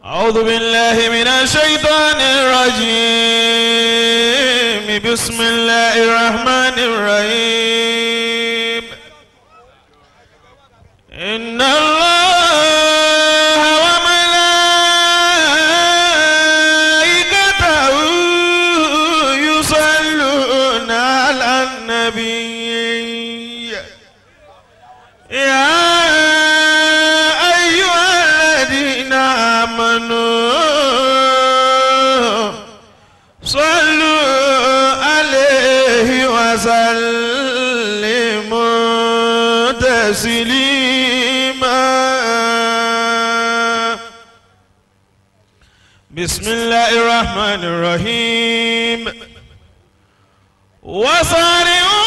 أعوذ بالله من الشيطان الرجيم. بسم الله الرحمن الرحيم. إن الله وملائكته يصلون على النبي يا أيها الذين آمنوا صلوا عليه وسلموا تسليما. بسم الله الرحمن الرحيم. وسارعوا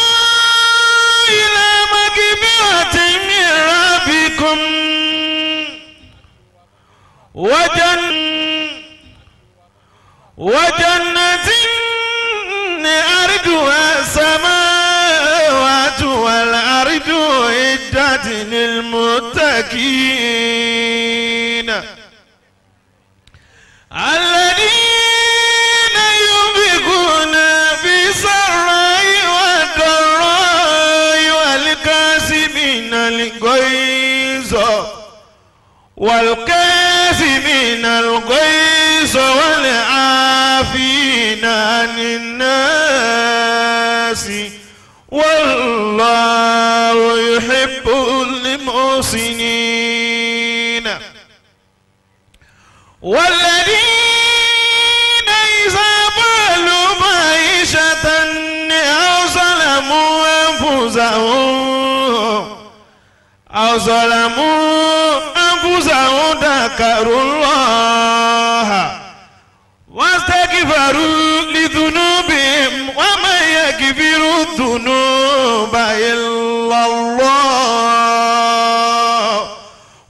إلى مغفرة من ربكم وجنة أرضها السماوات والأرض أعدت للمتقين الذين ينفقون في السراء والضراء والكاظمين الغيظ والعافين عن الناس والله يحب المحسنين. والذين إذا فعلوا فاحشة أو ظلموا أنفسهم ذكروا الله واستغفروا لذنوبهم ومن يغفر الذنوب إلا الله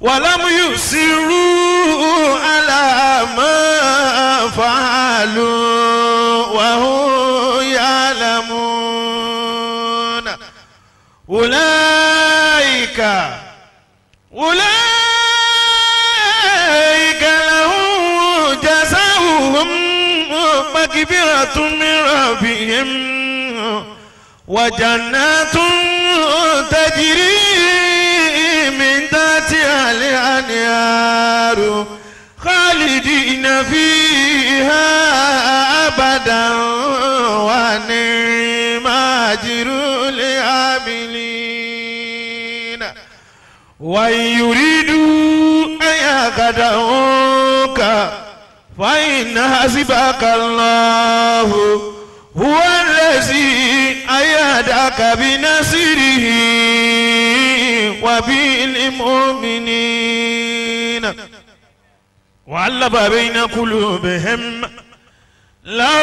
ولم يصروا على ما فعلوا وهم يعلمون. أولئك لهم جزاؤهم مغفرة من ربهم وجنات تجري من تحتها الأنهار خالدين فيها أبدا ونعم أجر العاملين. وإن يريدوا أن يخدعوك فإن حسبك الله هو الذي أيدك بنصره وبالمؤمنين وألف بين قلوبهم لو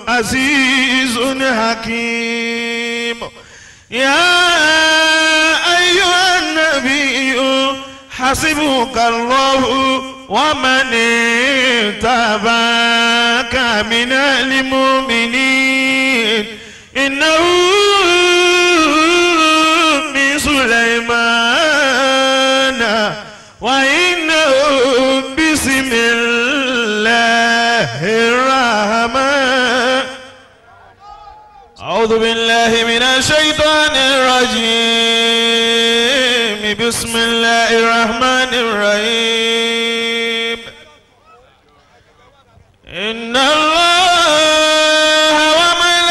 عزيز حكيم. يا أيها النبي حسبك الله ومن اتبعك من المؤمنين إنه من سليمان وإنه بسم الله الرحمن. أعوذ بالله من الشيطان الرجيم. بسم الله الرحمن الرحيم. إن الله وملائكته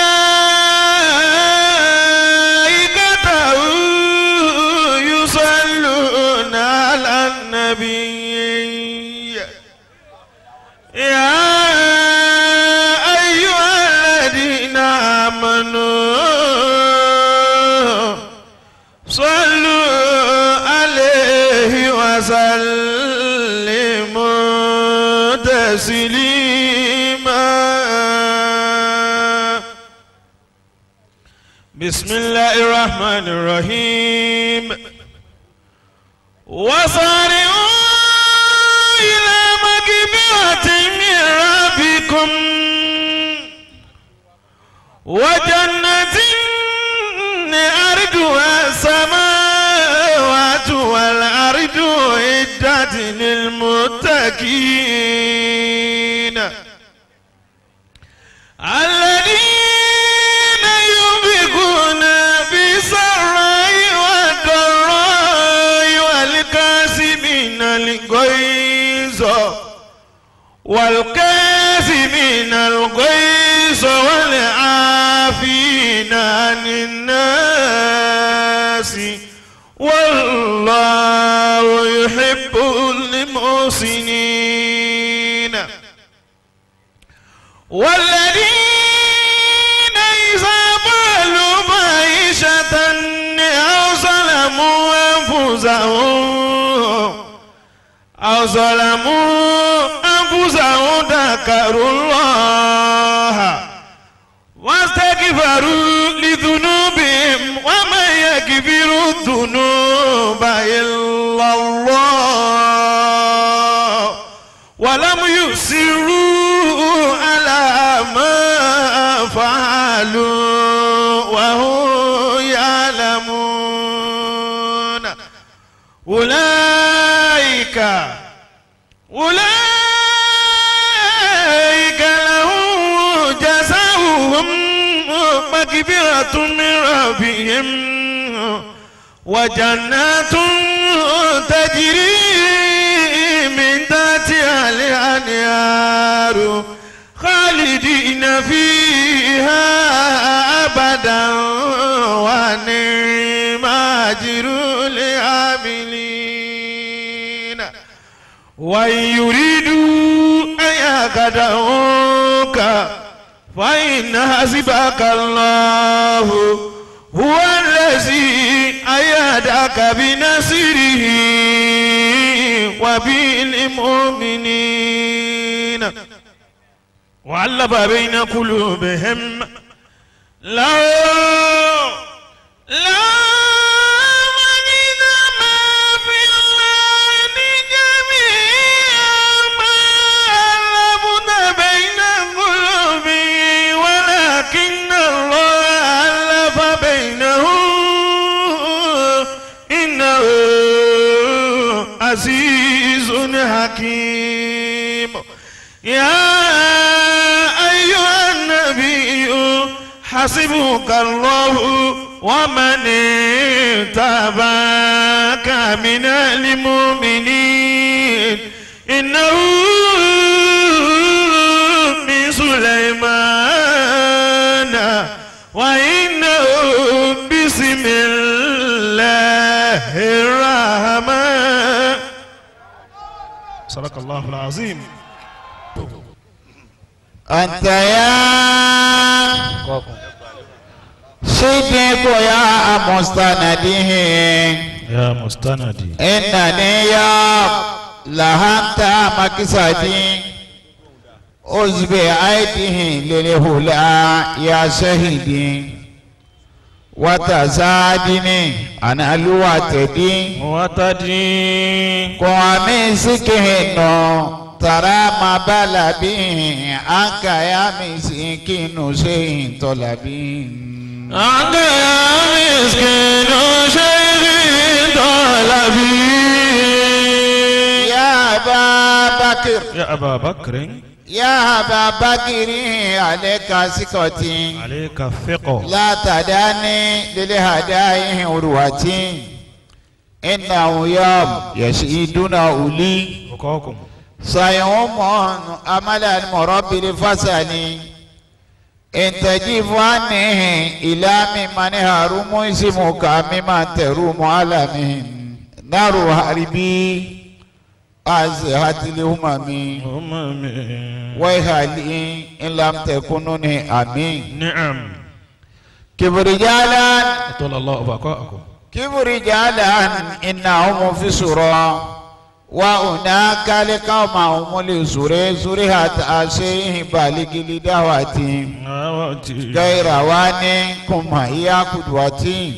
يصلون على النبي يا صلوا عليه وسلموا بسم الله الرحمن الرحيم وسارعوا إلى مغفرة من ربكم وجنة أرضها السماوات والأرض أعدت للمتقين الذين ينفقون في السراء والضراء والكاظمين الغيظ والعافين عن الناس والله يحب المحسنين والذين إذا فعلوا فاحشة أو ظلموا أنفسهم ذكروا الله واستغفروا لذنوبهم ومن يغفر الذنوب إلا الله ولم يصروا على ما فعلوا وهم يعلمون أولئك لهم جزاؤهم مغفرة من ربهم وجنات تجري من تحتها الأنهار خالدين فيها أبدا ونعم أجر العاملين وإن يريدوا أن يخدعوك فإن حسبك الله هو الذي أيدك بنصره وبالمؤمنين وألف بين قلوبهم لو عزيز حكيم يا أيها النبي حسبك الله ومن اتبعك من المؤمنين إنه من سليمان وإنه بسم الله الرحمن صدق الله العظيم. أنت يا صديق يا مستنده يا مستندي إنني يا لهنت مكسدي أزبي أيده للهلا يا شهيدي وتزادني أنا الواتدي قوامي سكهنو ترى ما بلا به أنك يا مسكين شيء طلبين أنت يا مسكين شيء طلبين يا أبا بكر يا أبا بكر يا أبا بكر عليك سكوتي عليك الثقة لا تداني للهدايه عروتي إنه يوم يشهدون أولي وقاكم سيوم أمل المرب الفصل إن تجيب عنه إلى ممن هرم اسمك ممن تروم علمهم نار حربي أزهت الأمم ويهالي إن لم تكونوا آمين. نعم. كبر رجالا أطول الله بقاءكم. كبر رجالا إنهم في سورة وهناك القوم هم لسوريات أشيء بالغ لدعوة غير وانكم هي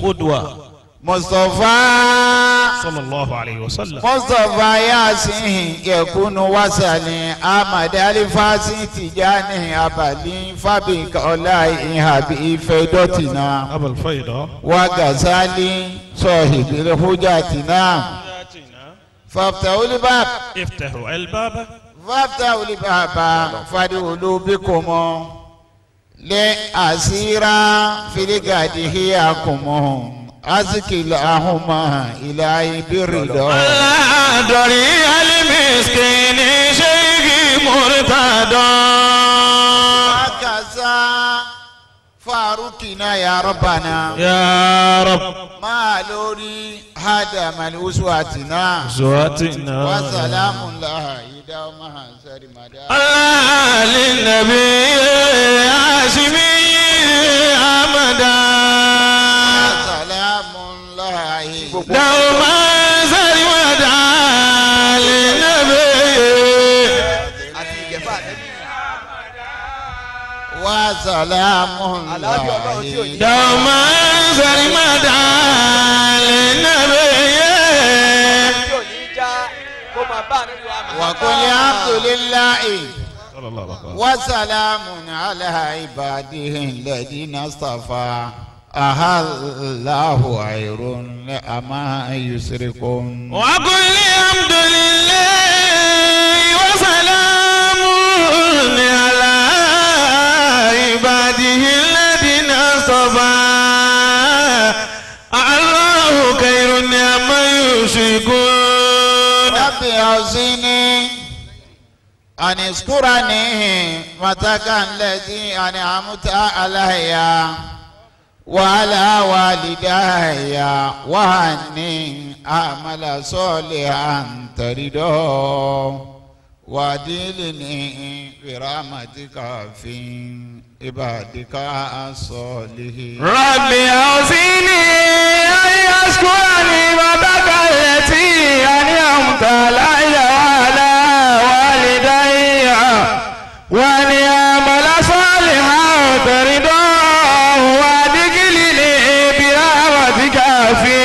قدوة مصطفى صلى الله عليه وسلم مصطفى ياسين يكون وصلي أحمد الفاسي تجاني أبالي فبك أولاي هبي فيدوتنا أبا الفيضة وغزالي صاحب الحجاتنا فافتحوا الباب افتحوا الباب فافتحوا الباب فادخلوا بكم لأسيرا في الغد هياكم أزكي لهما إلهي بالرضا على دري المسكين شيخ مرتضى هكذا فاروقنا يا ربنا يا رب ما لوري هدم الأسواتنا زواتنا وسلام الله يداومها سرمدا الله للنبي هاشمي أمدا سلام الله دوما سرمدا للنبي وسلام الله دوما سرمدا للنبي وقل الحمد لله صلى الله عليه وسلم وسلام على عباده الذين اصطفى الله خير أما يشركون وقل الحمد لله وسلام على عباده الذين اصطفى الله خير أما يشركون ربي أوزني أن اذكرني متك الذي أنعمت علي وعلى والدي وأني أعمل صالحا ترضاه وأدخلني برحمتك في عبادك الصالحين. ربي أوزني أن يذكرني متك التي أنعمت علي وعلى والدي وأن أعمل صالحا ترضاه وأدخلني برحمتك في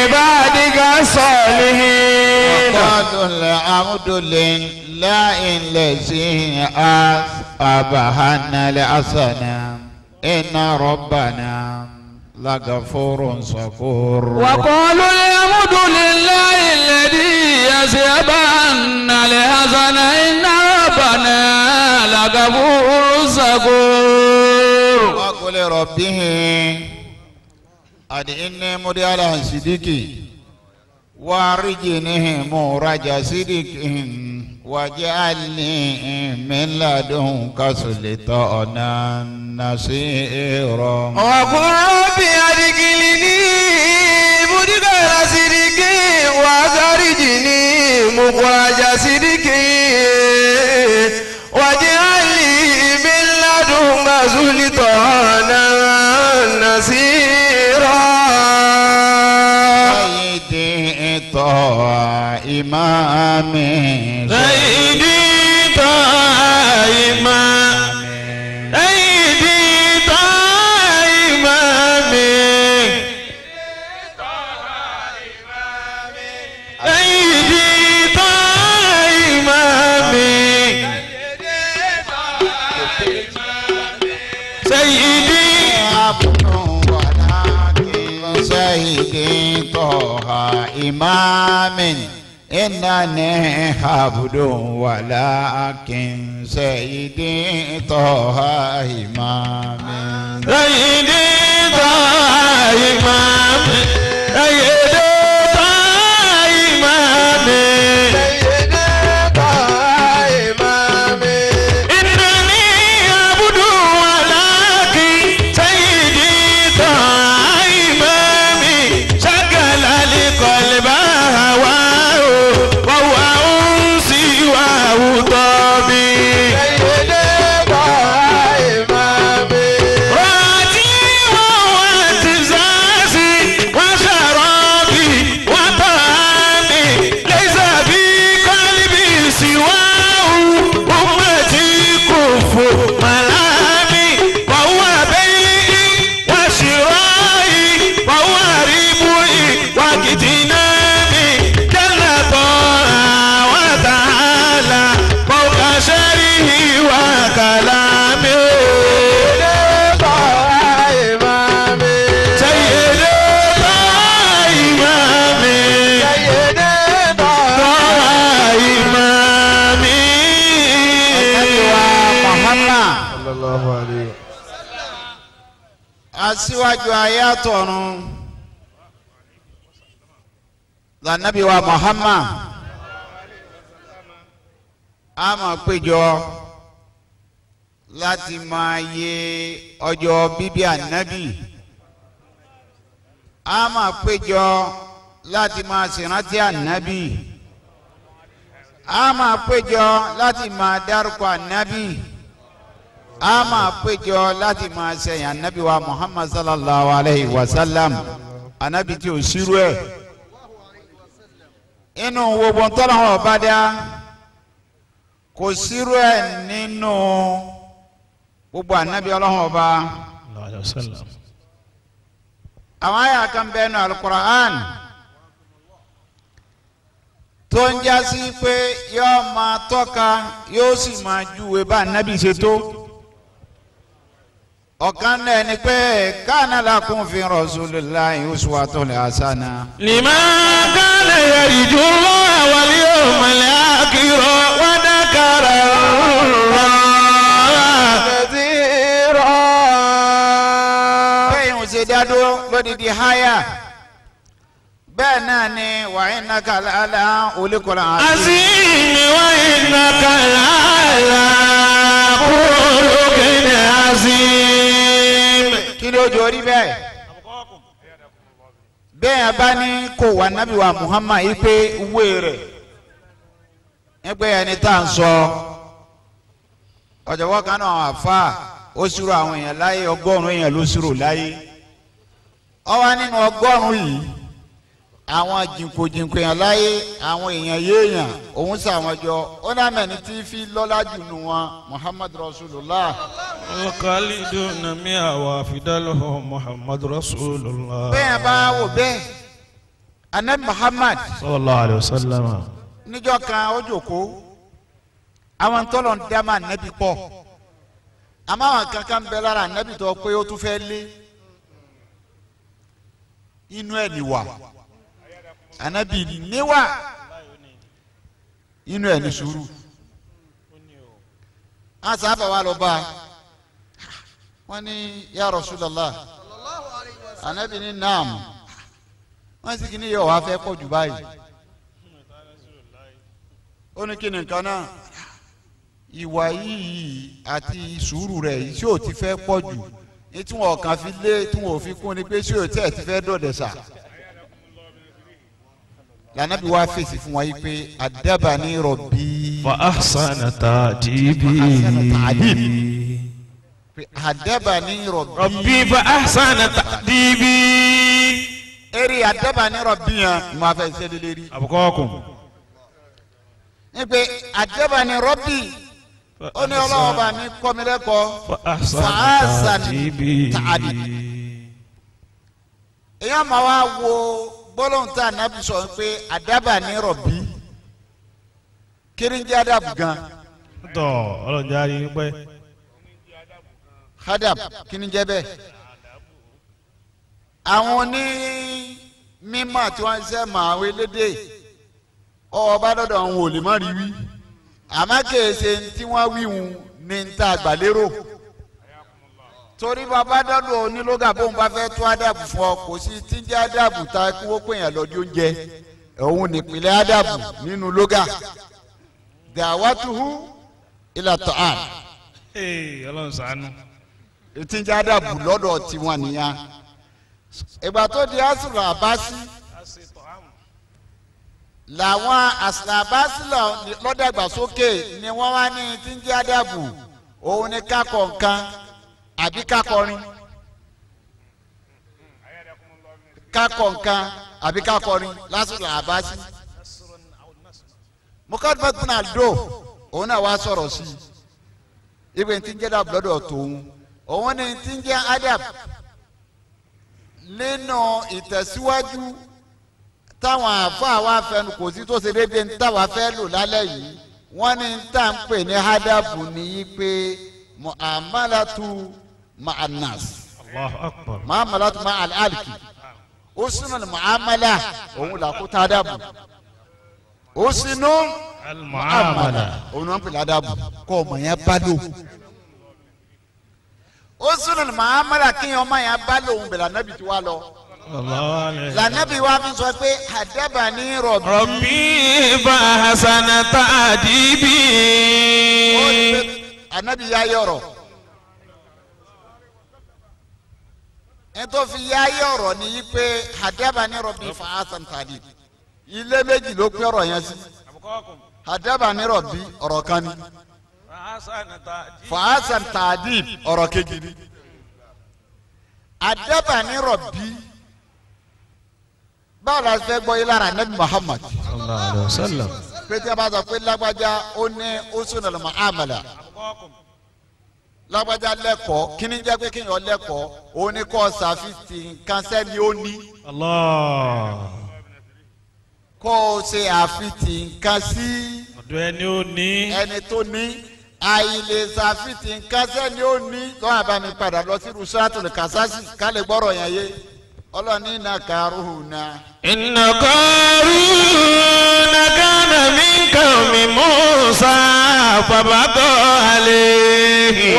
عبادك الصالحين. وقالوا الحمد لله الذي أبهنا الحسنى إن ربنا لغفور شكور. وقالوا الحمد لله الذي يذهب عنا الحزن إن ربنا لغفور شكور. وقل ربه أدعني مديال صديقي وارجني مورج صديقهم واجعلني من لدنك سلطانا نصيرا. وقل رب أدخلني مدخل صدق وأخرجني مخرج صدق واجعلني من لدنك سلطانا نصيرا. سيدي طه إمامي سيدي سيدي طه إمام إنني عبد ولكن سيدي طه إمام. سيدي طه إمام سيدي طه إمام سيدي طه إمام إنني عبد ولكن سيدي طه إمام شغل القلب هواه وهو أنسي وهو طبيب. راجي وهو اعتزازي وشرابي aṣíwájú ayé àtọ̀run lànàbí wa Muhammad a máa péjọ láti máa yẹ ọjọ́ bíbí ànábì a máa péjọ láti máa ṣèrántí ànábì a máa péjọ láti máa dárúkọ ànábì a máa péjọ láti máa ṣẹ̀yìn ànábì wa Muhammad sallallahu alayhi wa sallam ànábì tí ó ṣírú ẹ̀ inú gbogbo ntọ́lọ́wọ́ ọba dá kò ṣírú ẹ̀ nínú gbogbo ànábì ọlọ́wọ́ ọba àwọn àyà kan bẹ́ẹ̀ nù Al-Qur'an tó ń jásí pé yóò máa tọ́ka yóò sì máa júwe bá ànábì ṣe tó ọ̀kan náà ni pé kana lakum fi rasulillahi uswatun hasana. liman kana yarju Allaha wal yawmal akhir wa dhakara Allaha kathira. bẹ́ẹ̀ ń ṣe dádúró lódìdí háyà bẹ́ẹ̀ náà ni wa innaka la'ala khuluqin azim wa innaka la'ala khuluqin azim. kí ló jọ rí bẹ́ẹ̀ bẹ́ẹ̀ bá ní kò wá nábì wa Muhammad yìí pé wé rẹ̀ ẹgbẹ́ ẹni tá à ń sọ ọ̀jọ̀gbọ́n kan náà àfa ó ṣírò àwọn èèyàn láyé 100 èèyàn ló ṣírò láyé ó wà nínú 100 yìí àwọn jìnkòjìnkò èèyàn láyé àwọn èèyàn yéèyàn òun sàwọn jọ ó náà mẹ́ni tí fi lọ́lá jù nù wọn Muhammad Rasulullah. Khalidun mi'a wa fidaluhu Muhammad Rasulullah. bẹ́ẹ̀ bá wò bẹ́ẹ̀ anabi Muhammad sallallahu alayhi wa sallam. níjọ́ kan ó jókòó àwọn tọ́lọ̀ ń dá máa nẹ́bi pọ̀ àmọ́ àwọn kankan bẹ lára nẹ́bi tó pé ó tún fẹ́ lé inú ẹ̀ níwà anabi níwà inú ẹ̀ ní sùúrù a sábà wà lọ bá wọn ní ya Rasulullah anabi ní naam wọn sì kí ni yọ wá fẹ́ pọ̀ jù báyìí ó ní kí ni nǹkan náà ìwà yìí àti sùúrù rẹ̀ yìí tí ò ti fẹ́ pọ̀ jù ní tí wọn kàn fi lé tí wọn ò fi kún ni pé tí ò tẹ̀ ti fẹ́ dọ̀dẹ̀ sà lànàbí wàá fèsì fún wa yìí pé adabani rabbi fa ahsana ta'dibi. adabani rabbi fa ahsana ta'dibi. eri adabani rabbi yẹn mo fẹ́ ṣe lélẹ́rìí. àbùkọ́kùn. ní pé adabani rabbi ó ní ọlọ́wọ́ bá mi kọ́ mi lẹ́kọ̀ọ́ fa ahsana ta'dibi. èèyàn máa wá wo gbólóhùn tá a nábì sọ pé adabani rabbi kiri ń jẹ́ adabu gan. tọ́ ọlọ́njà rí i pé. hadab kí ni jẹ́ bẹ́ẹ̀. àwọn oní mímọ̀ tí wọ́n ń sẹ́ mọ̀ àwọn elédè ọba dọ́dọ̀ àwọn ò lè má rí wí àmọ́ kèése tí wọ́n wí wù ní ta àgbàlérò torí bàbá dọ́dọ̀ onílógà bóun bá fẹ́ tó adabu fún ọ kò sí tí ń jẹ́ adabu ta kí wọ́n pè yàn lọ́dún oúnjẹ òun nípìnlẹ̀ adabu nínú lógà dàwátúhù ilà ta'am. ọlọ́run ṣàánú. tí ń jẹ́ adabu lọ́dọ̀ tiwọn nìyẹn ìgbà tó di asùlù àbásí làwọn asùlù àbásí lọ́dàgbàsókè ni wọ́n wá ní tí ń jẹ́ adabu òun ni kákọ̀ nǹkan àbí kákọrin kákọ̀ nǹkan àbí kákọrin lásùlù àbásí mukadbat bin aldo òun náà wá sọ̀rọ̀ sí i ibi tí ń jẹ́ adabu lọ́dọ̀ tòun òun ni tí ń jẹ́ adabu nínú ìtẹ̀síwájú táwọn àfáà wa fẹnu kò sí tó ṣe déédéé ní táwa fẹ́ lò lálẹ́ yìí wọ́n ní tá à ń pè ní hadabu nìyí pé mu'amalatu ma'anas Allahu akbar. mu'amalatu ma'al-alki usnul mu'amala òun là kó tá hadabu usnul mu'amala òun náà ń pè ní hadabu kọ́ ọmọ yẹn bá lò ó súnà muhammadu kí ọmọ yẹn bá lòun bẹ̀rẹ̀ ànábì tí wàá lọ. lànàbì wa fi sọ pé hadabani rabbi. Rabbi fa ahsana ta'dibi. ó ní pé ànábì yá yọrọ. nítorí yá yọrọ ni yí pé hadabani rabbi fa ahsana ta'dibi. ilé méjì ló pé ọ̀rọ̀ yẹn sí. hadabani rabbi ọ̀rọ̀ kan ni. fa ahsana ta'dibi ọ̀rọ̀ kejì ni. hadabani rabbi. báwo la fẹ́ gbọ́ yìí lára nabi muhammad. sallallahu alaihi wasallam. pété bá sọ pé lágbájá ó ní husnul muamala. lágbájá lẹ́kọ̀ọ́ kíní jẹ́ pé kéèyàn lẹ́kọ̀ọ́ ó ní kọ́ ṣàfihàn nǹkan sẹ́ni ó ní. Allah. kọ́ ọ ṣe àfihàn nǹkan sí ọ̀dọ̀ ẹni ó ní. ẹni tó ní. àìlè ṣàfihàn nǹkan sẹ́ni ó ní. lọ́wọ́ àbámi padà lọ sí Suratul Kasasi ká lè gbọ́rọ̀ yẹn yé. ọlọ́ni iná karùnà. Inna Qaruna kana min qawmi Musa fabagha alayhi.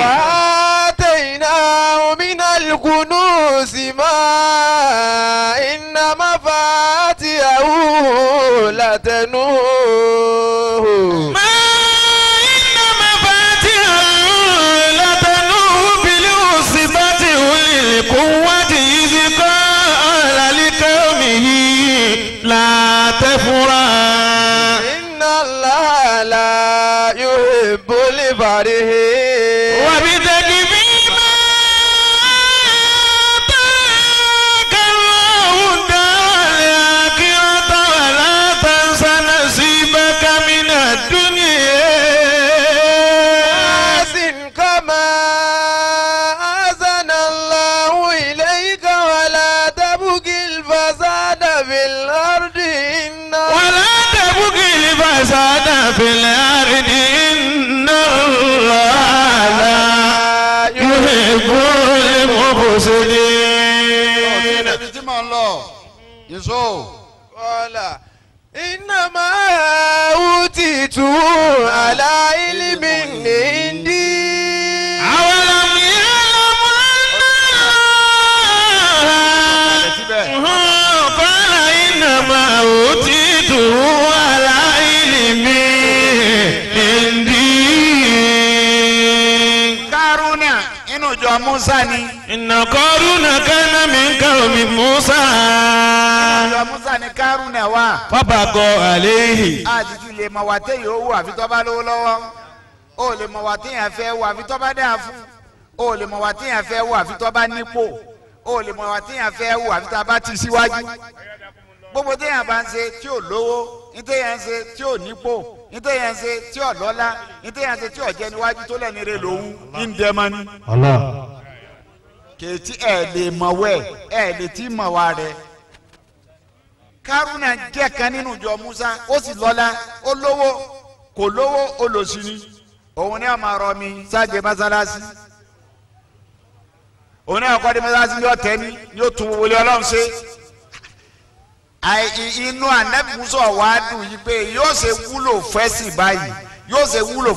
وآتيناه من الكنوز ما إن مفاتحه لتنوء ما إن مفاتحه لتنوء بالعصبة أولي القوة إذ قال لقومه لا تفرح إن الله لا يحب الفرحين وابتغ فيما آتاك الله الدار الآخرة ولا تنس نصيبك من الدنيا أحسن كما أحسن الله إليك ولا تبغ الفساد في الأرض ولا تبغ الفساد في الأرض إن الله لا يحب المفسدين. ibi tí mo ń lọ yìí. قال إنما أوتيته على علم عندي أولم يعلم أن قال إنما أوتيته على علم عندي. Kárúnà inú ìjọ Musa ni. إن قارون كان من قوم موسى ìjọ Musa ni Kárúnà wà. فبغى عليه. àtìtì lè mọ̀ wá téèyàn ó wù àfi tó bá lówó lọ́wọ́. ó lè mọ̀ wá téèyàn fẹ́ wù àfi tó bá dáa fún. ó lè mọ̀ wá téèyàn fẹ́ wù àfi tó bá nípò. ó lè mọ̀ wá téèyàn fẹ́ wù àfi tó bá ti síwájú. gbogbo téèyàn bá ń ṣe tí ò lówó ní téèyàn ń ṣe tí ò nípò ní téèyàn ń ṣe tí ò lọ́lá ní téèyàn ń ṣe tí ò jẹ́ níwájú tó lẹ́ni rẹ̀ lòun ní ń dẹ́ mọ́ni. kèétí ẹ̀ lè mọ̀ wẹ̀ ẹ̀ lè tí mọ̀ wá rẹ̀. Kárúnà jẹ́ kan nínú ìjọ Musa ó sì lọ́lá ó lówó kò lówó ó lòsì ni. òun ní àmà rọ mi sáàjẹ mọ́sálásí. òun ní àkọ́dé mọ́sálásí yóò tẹ́ ní yóò tún wọlé ọlọ́run ṣe. inú ànábì Musa wàá dùn yìí pé yóò ṣe wúlò fẹ́sìn báyìí yóò ṣe wúlò.